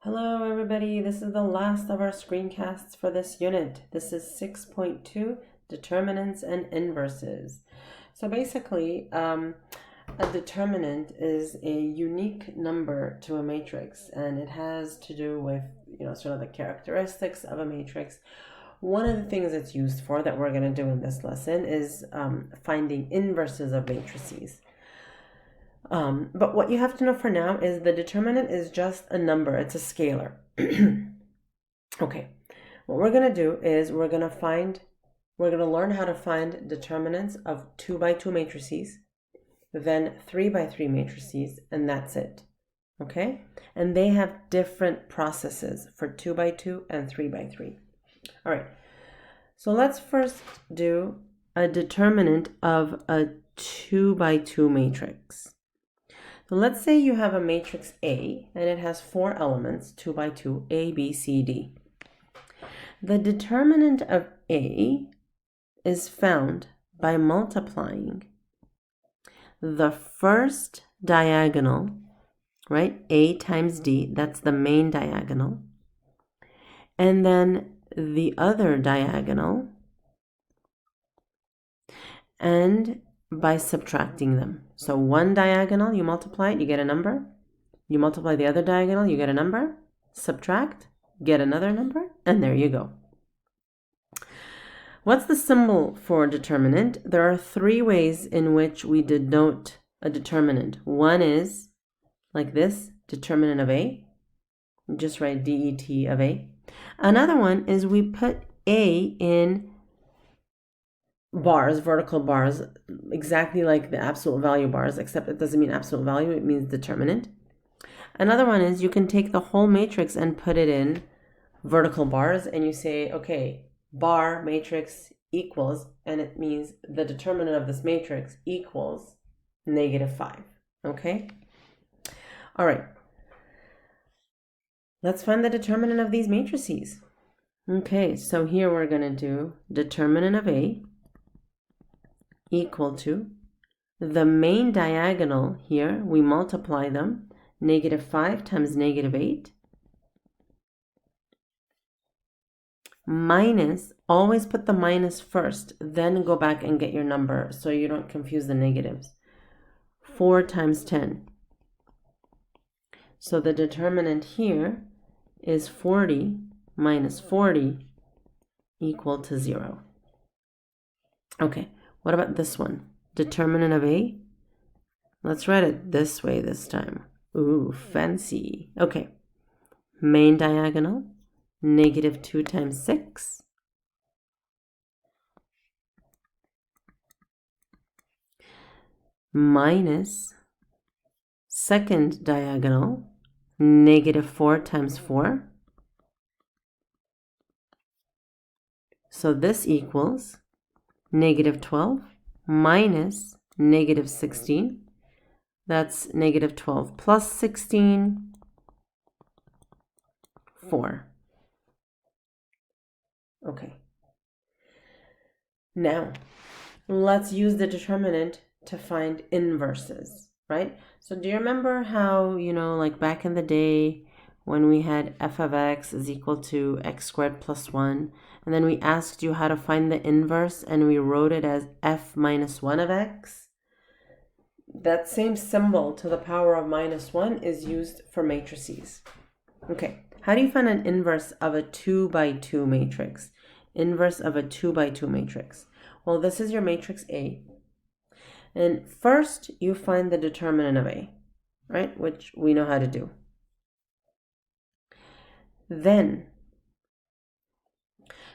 Hello everybody, this is the last of our screencasts for this unit. This is 6.2, determinants and inverses. So basically, a determinant is a unique number to a matrix, and it has to do with, sort of the characteristics of a matrix. One of the things it's used for that we're going to do in this lesson is finding inverses of matrices. But what you have to know for now is the determinant is just a number. It's a scalar. Okay. What we're going to do is we're going to learn how to find determinants of 2 by 2 matrices, then 3 by 3 matrices, and that's it. Okay? And they have different processes for 2 by 2 and 3 by 3. All right. So let's first do a determinant of a 2 by 2 matrix. So let's say you have a matrix A and it has 4 elements, 2 by 2, A, B, C, D. The determinant of A is found by multiplying the first diagonal, right? A times D, that's the main diagonal. And then the other diagonal, and by subtracting them. So one diagonal, you multiply it, you get a number. You multiply the other diagonal, you get a number. Subtract, get another number, and there you go. What's the symbol for determinant? There are 3 ways in which we denote a determinant. One is like this, determinant of A. Just write DET of A. Another one is we put A in bars, vertical bars, exactly like the absolute value bars, except it doesn't mean absolute value, it means determinant. Another one is you can take the whole matrix and put it in vertical bars, and you say, okay, bar matrix equals, and it means the determinant of this matrix equals -5. Okay? All right. Let's find the determinant of these matrices. Okay, so here we're going to do determinant of A equal to the main diagonal here, we multiply them, -5 times -8, minus, always put the minus first, then go back and get your number so you don't confuse the negatives, 4 times 10. So the determinant here is 40 minus 40 equal to 0. Okay. What about this one? Determinant of A? Let's write it this way this time. Ooh, fancy. Okay. Main diagonal, -2 times 6. Minus second diagonal, -4 times 4. So this equals -12 minus -16. That's -12 plus 16, 4. Okay. Now, let's use the determinant to find inverses, right? So do you remember how, like back in the day when we had f of x is equal to x squared plus 1, and then we asked you how to find the inverse, and we wrote it as f minus 1 of x? That same symbol to the power of -1 is used for matrices. Okay, how do you find an inverse of a 2 by 2 matrix? Inverse of a 2 by 2 matrix. Well, this is your matrix A. And first, you find the determinant of A, right? Which we know how to do. Then,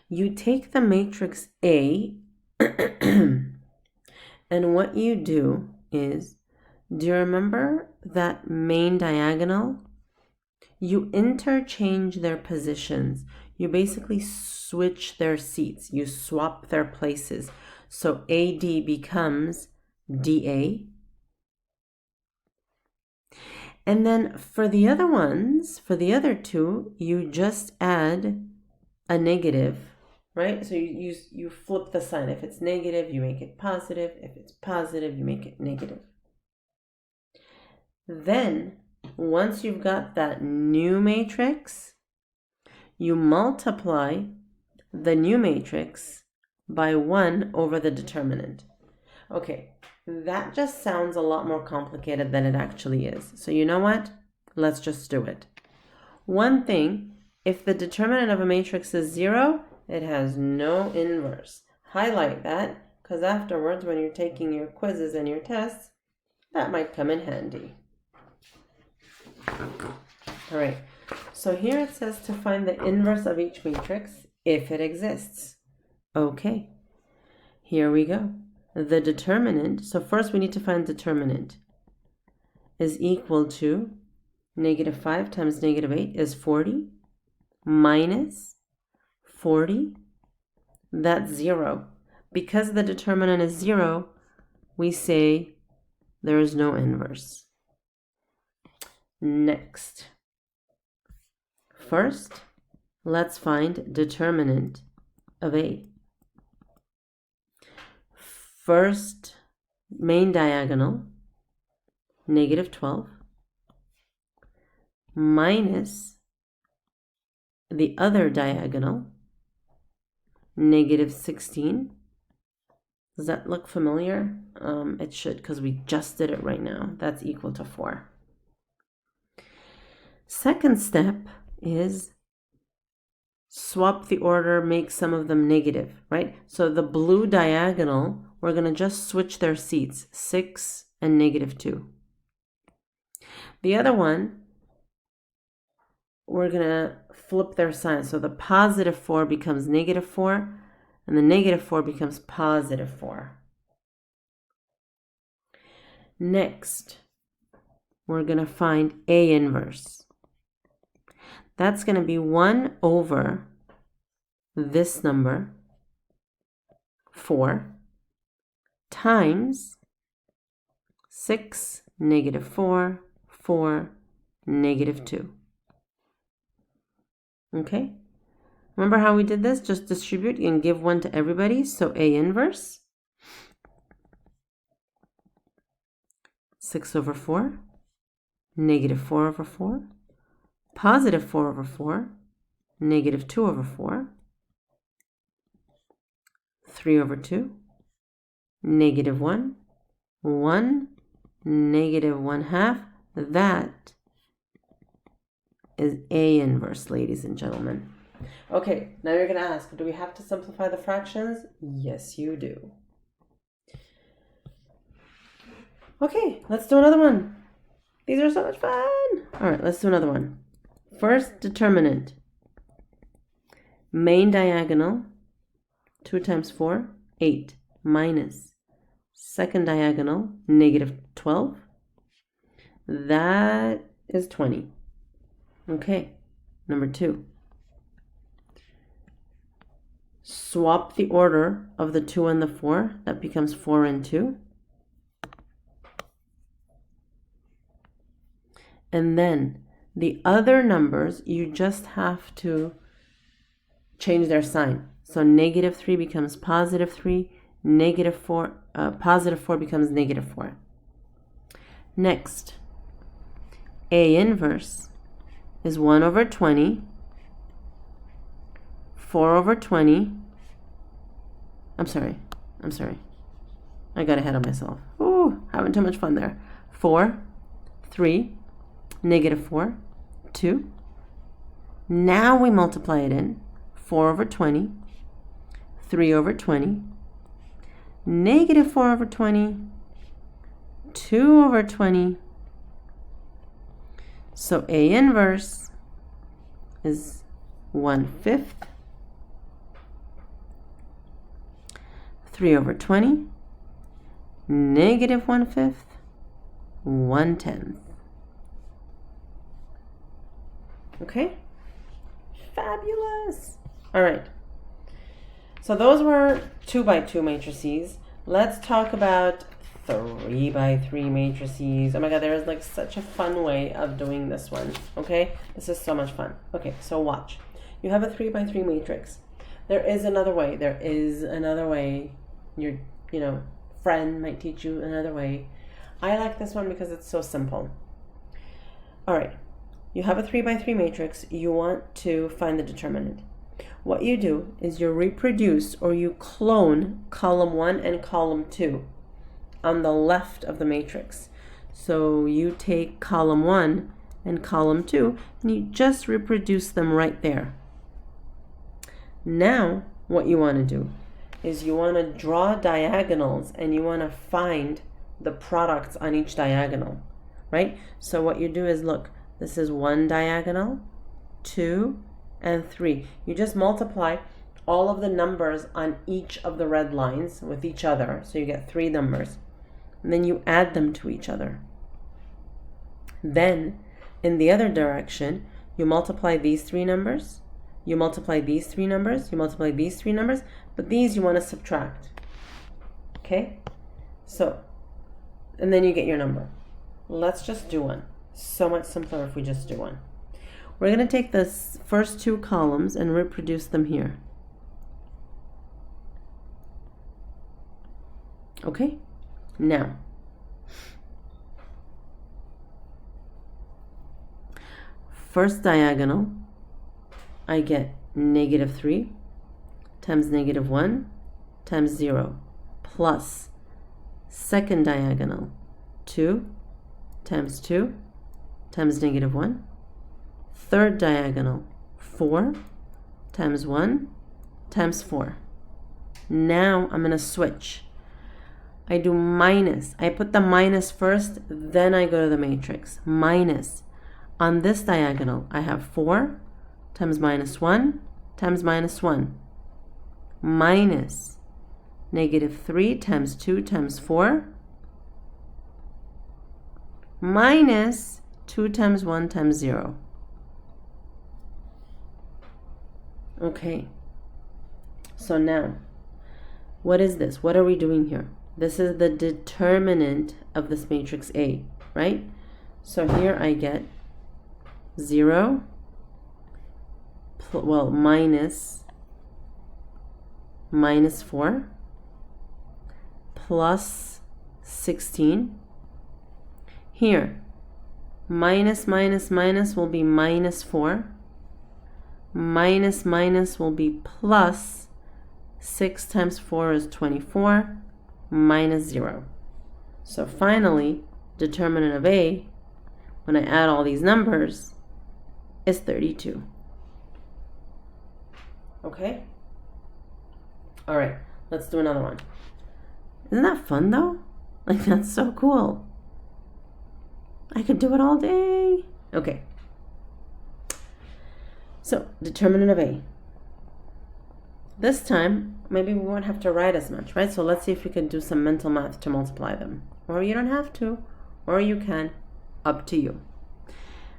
you take the matrix A, and what you do is, do you remember that main diagonal? You interchange their positions. You basically switch their seats. You swap their places. So AD becomes DA. And then for the other ones, for the other 2, you just add a negative, right? So you flip the sign. If it's negative, you make it positive. If it's positive, you make it negative. Then once you've got that new matrix, you multiply the new matrix by 1 over the determinant. Okay, that just sounds a lot more complicated than it actually is. So you know what? Let's just do it. One thing, if the determinant of a matrix is 0, it has no inverse. Highlight that, because afterwards when you're taking your quizzes and your tests, that might come in handy. All right, so here it says to find the inverse of each matrix if it exists. Okay, here we go. The determinant, so first we need to find determinant, is equal to -5 times -8 is 40 minus 40, that's 0. Because the determinant is 0, we say there is no inverse. Next, first, let's find determinant of A. First main diagonal, -12, minus the other diagonal, -16. Does that look familiar? It should, because we just did it right now. That's equal to 4. Second step is swap the order, make some of them negative, right? So the blue diagonal, we're going to just switch their seats, 6 and -2. The other one, we're going to flip their sign. So the +4 becomes -4, and the -4 becomes +4. Next, we're going to find A inverse. That's going to be 1 over this number, 4, times 6, -4, 4, -2. Okay? Remember how we did this? Just distribute and give 1 to everybody. So A inverse, 6 over 4, -4 over 4, +4 over 4, -2 over 4, 3 over 2, -1, 1, -1/2. That is A inverse, ladies and gentlemen. Okay, now you're going to ask, do we have to simplify the fractions? Yes, you do. Okay, let's do another one. These are so much fun. All right, let's do another one. First determinant, main diagonal, 2 times 4, 8, minus second diagonal, -12. That is 20. Okay, number 2. Swap the order of the 2 and the 4. That becomes 4 and 2. And then the other numbers, you just have to change their sign. So -3 becomes +3, -4, +4 becomes -4. Next, A inverse is 1 over 20, 4 over 20. I'm sorry. I got ahead of myself. Ooh, having too much fun there. 4, 3, -4, 2. Now we multiply it in. 4 over 20, 3 over 20, -4 over 20, 2 over 20. So A inverse is 1/5. 3 over 20, -1/5, 1/10. Okay? Fabulous. All right. So those were 2x2 matrices. Let's talk about 3x3 matrices. Oh my God, there is like such a fun way of doing this one. Okay? This is so much fun. Okay, so watch. You have a 3x3 matrix. There is another way. Your, friend might teach you another way. I like this one because it's so simple. All right, you have a 3 by 3 matrix. You want to find the determinant. What you do is you reproduce or you clone column 1 and column 2 on the left of the matrix. So you take column 1 and column 2 and you just reproduce them right there. Now what you want to do is you want to draw diagonals and you want to find the products on each diagonal, right? So what you do is, look, this is 1 diagonal, 2, and 3. You just multiply all of the numbers on each of the red lines with each other, so you get 3 numbers. And then you add them to each other. Then, in the other direction, you multiply these 3 numbers, you multiply these 3 numbers, you multiply these 3 numbers, but these you want to subtract. Okay? So, and then you get your number. Let's just do one. So much simpler if we just do one. We're going to take the first 2 columns and reproduce them here. Okay? Now, first diagonal, I get -3 times -1 times 0 plus second diagonal, 2 times 2 times -1. Third diagonal, 4 times 1 times 4. Now I'm going to switch. I do minus. I put the minus first, then I go to the matrix. Minus. On this diagonal, I have 4 times -1 times -1. Minus -3 times 2 times 4. Minus 2 times 1 times 0. Okay. So now, what is this? What are we doing here? This is the determinant of this matrix A, right? So here I get 0, minus 4 plus 16. Here, minus will be -4. Minus will be plus. 6 times 4 is 24, minus 0. So finally, determinant of A, when I add all these numbers, is 32. Okay? All right, let's do another one. Isn't that fun though? Like, that's so cool. I could do it all day. Okay. So, determinant of A. This time, maybe we won't have to write as much, right? So let's see if we can do some mental math to multiply them. Or you don't have to, or you can. Up to you.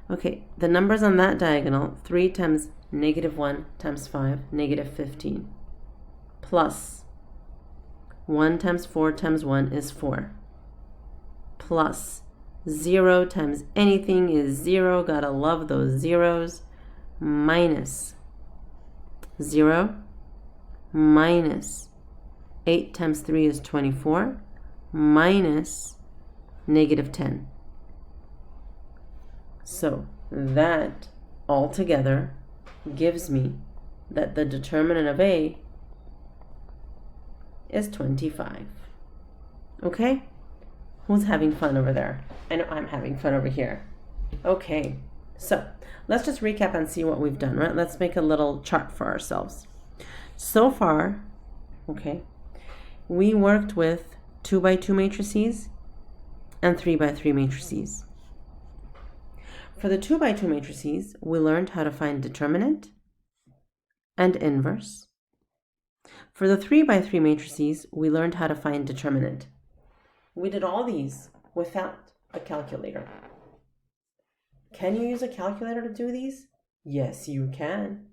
Okay, the numbers on that diagonal, 3 times -1 times 5, -15. Plus 1 times 4 times 1 is 4. Plus 0 times anything is 0. Gotta love those zeros. Minus 0. Minus 8 times 3 is 24. Minus -10. So that altogether gives me that the determinant of A is 25. Okay? Who's having fun over there? I know I'm having fun over here. Okay, so let's just recap and see what we've done, right? Let's make a little chart for ourselves. So far, okay, we worked with 2 by 2 matrices and 3 by 3 matrices. For the 2 by 2 matrices, we learned how to find determinant and inverse. For the 3 by 3 matrices, we learned how to find determinant. We did all these without a calculator. Can you use a calculator to do these? Yes, you can.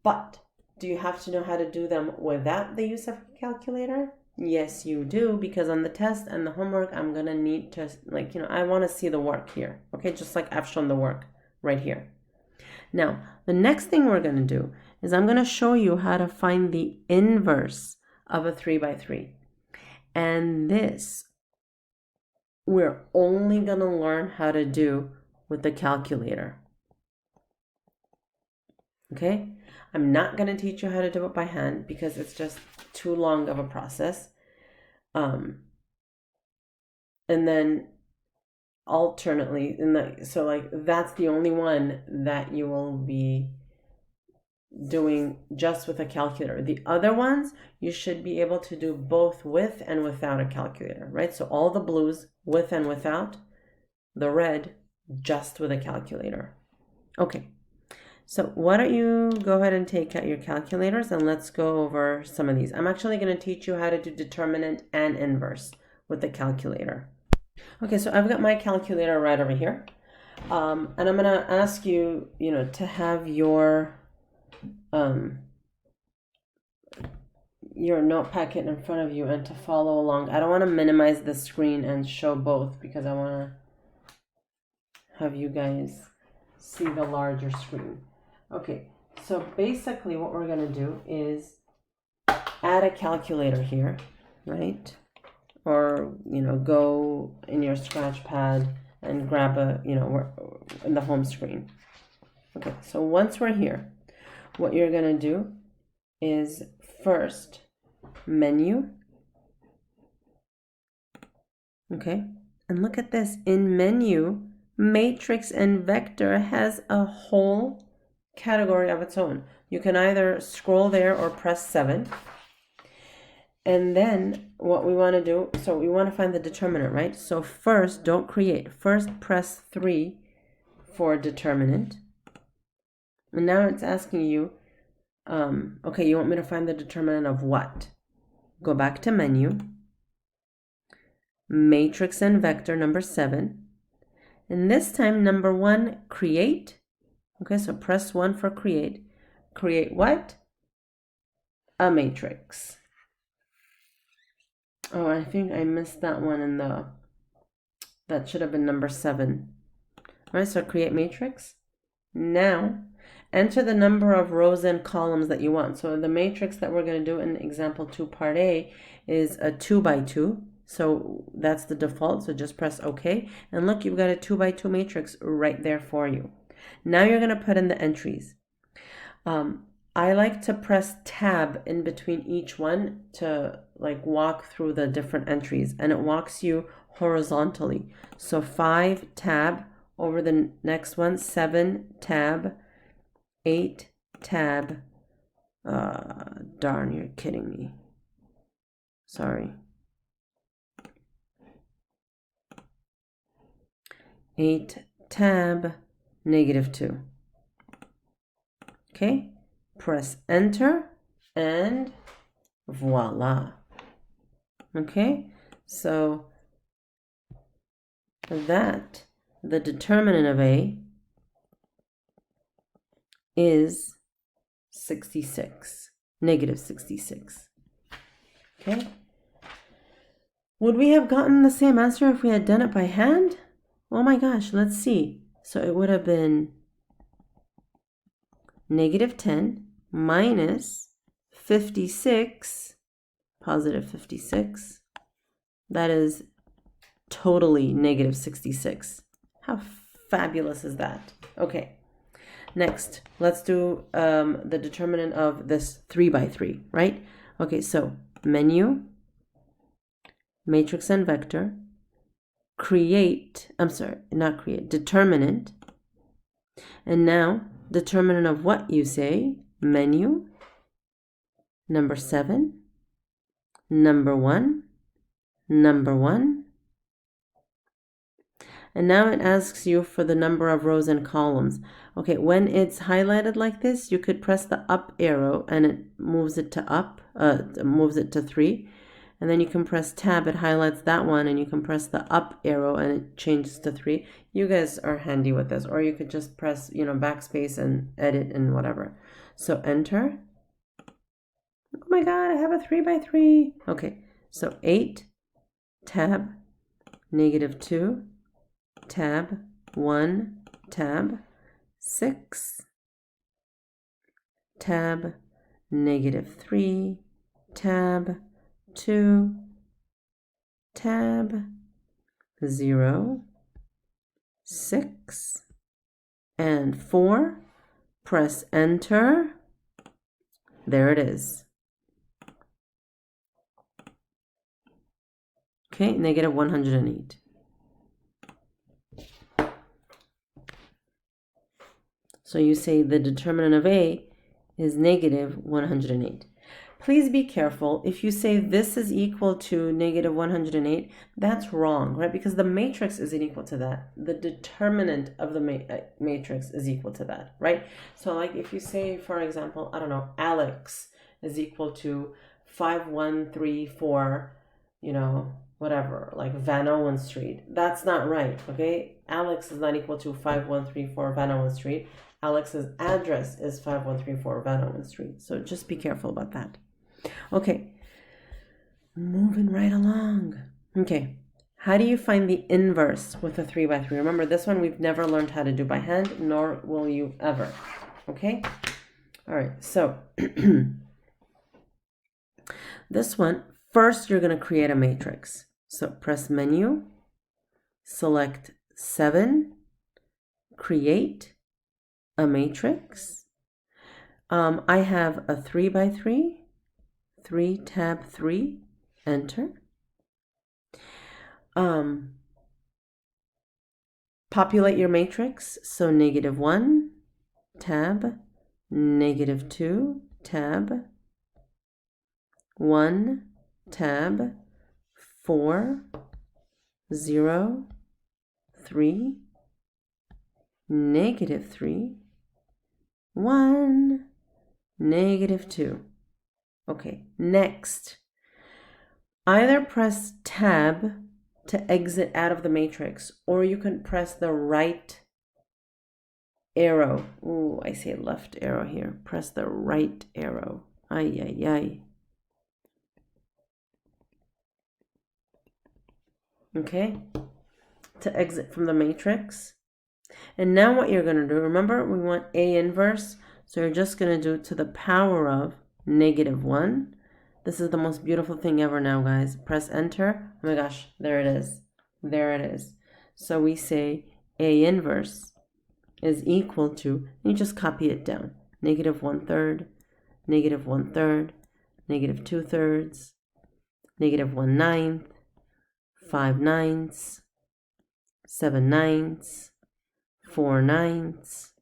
But do you have to know how to do them without the use of a calculator? Yes, you do, because on the test and the homework, I'm going to need to, I want to see the work here. Okay, just like I've shown the work right here. Now, the next thing we're going to do is I'm going to show you how to find the inverse of a 3 by 3. And this, we're only going to learn how to do with the calculator. Okay, I'm not going to teach you how to do it by hand because it's just too long of a process. And then alternately, so like that's the only one that you will be doing just with a calculator. The other ones, you should be able to do both with and without a calculator, right? So all the blues with and without, the red just with a calculator. Okay. So why don't you go ahead and take out your calculators and let's go over some of these. I'm actually going to teach you how to do determinant and inverse with the calculator. Okay, so I've got my calculator right over here. And I'm going to ask you, to have your note packet in front of you and to follow along. I don't want to minimize the screen and show both because I want to have you guys see the larger screen. Okay, so basically what we're going to do is add a calculator here, right? Or, go in your scratch pad and grab in the home screen. Okay, so once we're here, what you're going to do is first menu. Okay, and look at this. In menu, matrix and vector has a whole category of its own. You can either scroll there or press 7. And then what we want to do, so we want to find the determinant, right? So first, don't create. First, press 3 for determinant. And now it's asking you, okay, you want me to find the determinant of what? Go back to menu, matrix and vector, number 7. And this time, number 1, create. Okay, so press 1 for create. Create what? A matrix. Oh, I think I missed that one that should have been number 7. All right, so create matrix. Now, enter the number of rows and columns that you want. So the matrix that we're going to do in example 2 part A is a 2 by 2. So that's the default. So just press OK. And look, you've got a 2 by 2 matrix right there for you. Now you're going to put in the entries. I like to press tab in between each one to walk through the different entries, and it walks you horizontally. So 5 tab over the next one, 7 tab, 8 tab. Darn, you're kidding me. Sorry. 8 tab, -2. Okay, press enter and voila. Okay, so that the determinant of A is 66, -66. Okay, would we have gotten the same answer if we had done it by hand? Oh my gosh, let's see. So it would have been -10 minus 56, +56. That is totally -66. How fabulous is that? Okay, next, let's do the determinant of this 3 by 3, right? Okay, so menu, matrix and vector, determinant. And now, determinant of what you say? Menu, number 7, number 1, number 1. And now it asks you for the number of rows and columns. Okay, when it's highlighted like this, you could press the up arrow and it moves it to up, moves it to 3. And then you can press tab, it highlights that one, and you can press the up arrow and it changes to 3. You guys are handy with this, or you could just press, backspace and edit and whatever. So enter. Oh my God, I have a 3 by 3. Okay, so 8, tab, -2, tab, 1, tab, 6, tab, -3, tab, 2, tab, 0, 6, and 4. Press enter. There it is. Okay, negative 108. So you say the determinant of A is negative 108. Please be careful. If you say this is equal to negative 108, that's wrong, right? Because the matrix isn't equal to that. The determinant of the matrix is equal to that, right? So like if you say, for example, I don't know, Alex is equal to 5134, whatever, like Van Owen Street. That's not right, okay? Alex is not equal to 5134 Van Owen Street. Alex's address is 5134 Van Owen Street. So just be careful about that. Okay, moving right along. Okay, how do you find the inverse with a 3 by 3? Remember, this one we've never learned how to do by hand, nor will you ever. Okay? All right, so this one, first you're going to create a matrix. So press menu, select 7, create a matrix. I have a 3 by 3, 3 tab 3, enter. Populate your matrix. So negative 1, tab, negative 2, tab, 1, tab, 4, 0, 3, negative 3, 1, negative 2. Okay, next, either press tab to exit out of the matrix, or you can press the right arrow. Ooh, I say left arrow here. Press the right arrow. Ay, ay, ay. Okay, to exit from the matrix. And now what you're going to do, remember we want A inverse, so you're just going to do to the power of negative 1. This is the most beautiful thing ever now, guys. Press enter. Oh my gosh, there it is. There it is. So we say A inverse is equal to, you just copy it down. Negative 1/3, negative 1/3, negative 2/3, negative 1/9, 5/9, 7/9, 4/9,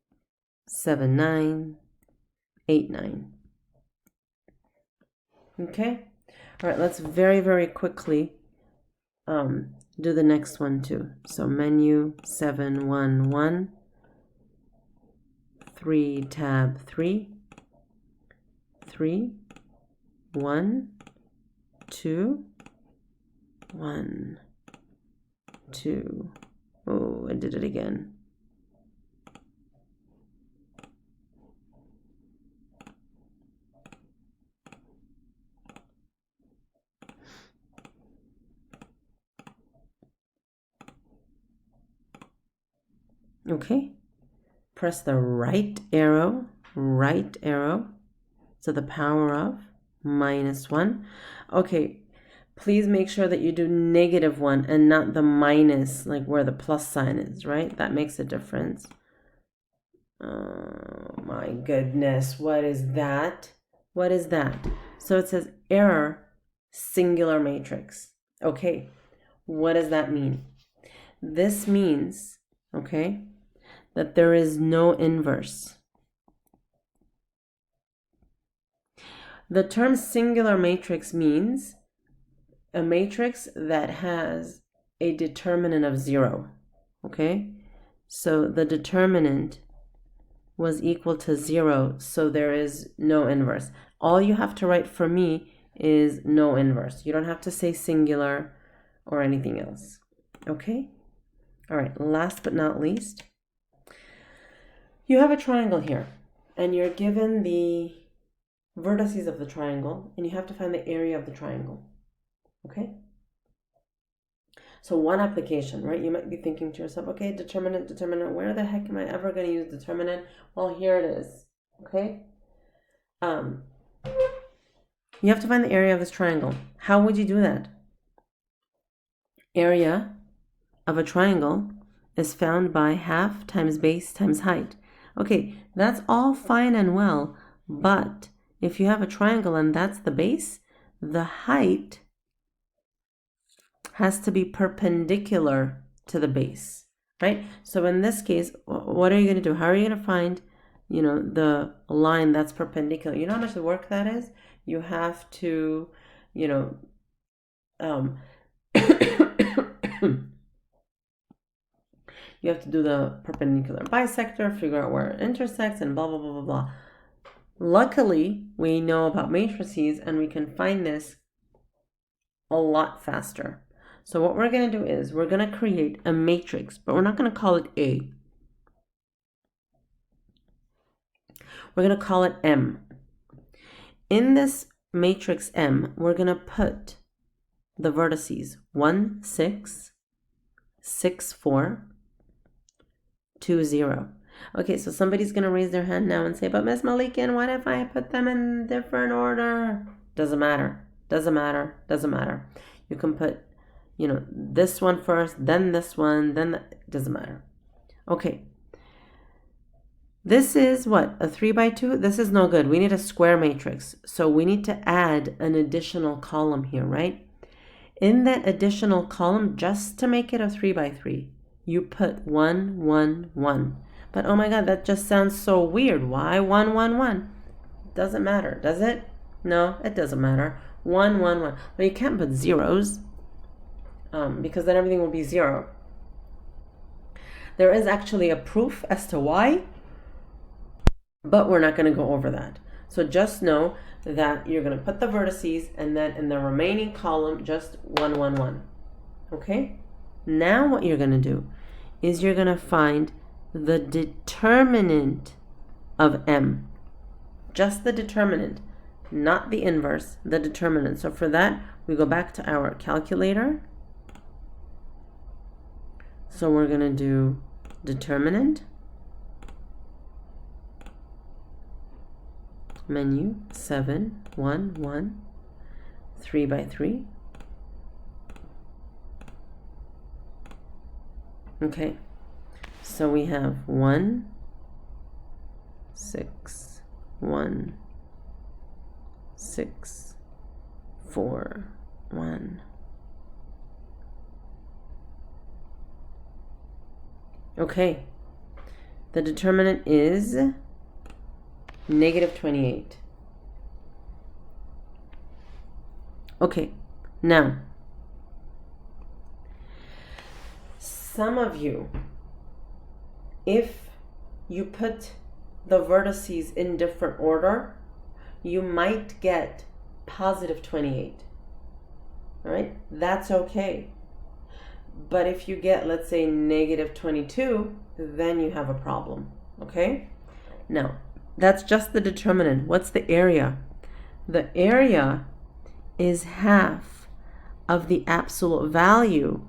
7/9, 8/9. Okay, all right, let's very, very quickly do the next one too. So menu 711, 3 tab 3, 3, 1, 2, 1, 2. Oh, I did it again. Okay, press the right arrow, to the power of -1. Okay, please make sure that you do -1 and not the minus, like where the plus sign is, right? That makes a difference. Oh my goodness, what is that? What is that? So it says error, singular matrix. Okay, what does that mean? This means, okay, that there is no inverse. The term singular matrix means a matrix that has a determinant of 0, okay? So the determinant was equal to 0, so there is no inverse. All you have to write for me is no inverse. You don't have to say singular or anything else, okay? All right, last but not least, you have a triangle here, and you're given the vertices of the triangle, and you have to find the area of the triangle, okay? So one application, right? You might be thinking to yourself, okay, determinant, where the heck am I ever going to use determinant? Well, here it is, okay? You have to find the area of this triangle. How would you do that? Area of a triangle is found by half times base times height. Okay, that's all fine and well, but if you have a triangle and that's the base, the height has to be perpendicular to the base, right? So in this case, what are you going to do? How are you going to find, the line that's perpendicular? You know how much work that is? You have to, you have to do the perpendicular bisector, figure out where it intersects, and blah, blah, blah, blah, blah. Luckily, we know about matrices, and we can find this a lot faster. So what we're going to do is we're going to create a matrix, but we're not going to call it A. We're going to call it M. In this matrix M, we're going to put the vertices 1, 6, 6, 4, 2, 0. Okay, so somebody's going to raise their hand now and say, but Ms. Malikian, what if I put them in different order? Doesn't matter. Doesn't matter. Doesn't matter. You can put, this one first, then this one, then that. Doesn't matter. Okay. This is what? A 3 by 2? This is no good. We need a square matrix. So we need to add an additional column here, right? In that additional column, just to make it a 3 by 3, you put 1, 1, 1. But oh my God, that just sounds so weird. Why 1, 1, 1? Doesn't matter, does it? No, it doesn't matter. 1, 1, 1. But you can't put zeros because then everything will be 0. There is actually a proof as to why, but we're not going to go over that. So just know that you're going to put the vertices and then in the remaining column, just 1, 1, 1. Okay? Now what you're going to do is you're going to find the determinant of M. Just the determinant, not the inverse, the determinant. So for that, we go back to our calculator. So we're going to do determinant, menu 7, 1, 1, 3 by 3. Okay, so we have 1, 6, 1, 6, 4, 1. Okay, the determinant is -28. Okay, now, some of you, if you put the vertices in different order, you might get +28. All right, that's okay. But if you get, let's say, -22, then you have a problem. Okay? Now, that's just the determinant. What's the area? The area is half of the absolute value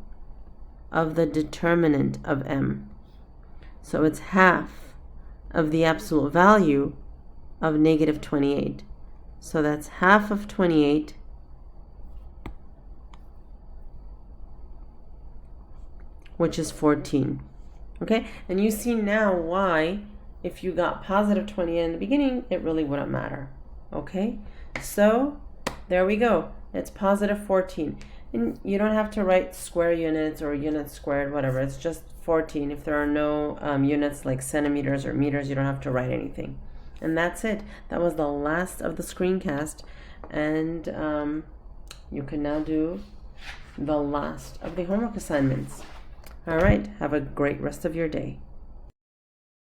of the determinant of M. So it's half of the absolute value of -28. So that's half of 28 which is 14. Okay, and you see now why if you got +28 in the beginning, it really wouldn't matter. Okay, so there we go. It's +14. And you don't have to write square units or units squared, whatever. It's just 14. If there are no units like centimeters or meters, you don't have to write anything. And that's it. That was the last of the screencast. And you can now do the last of the homework assignments. All right, have a great rest of your day.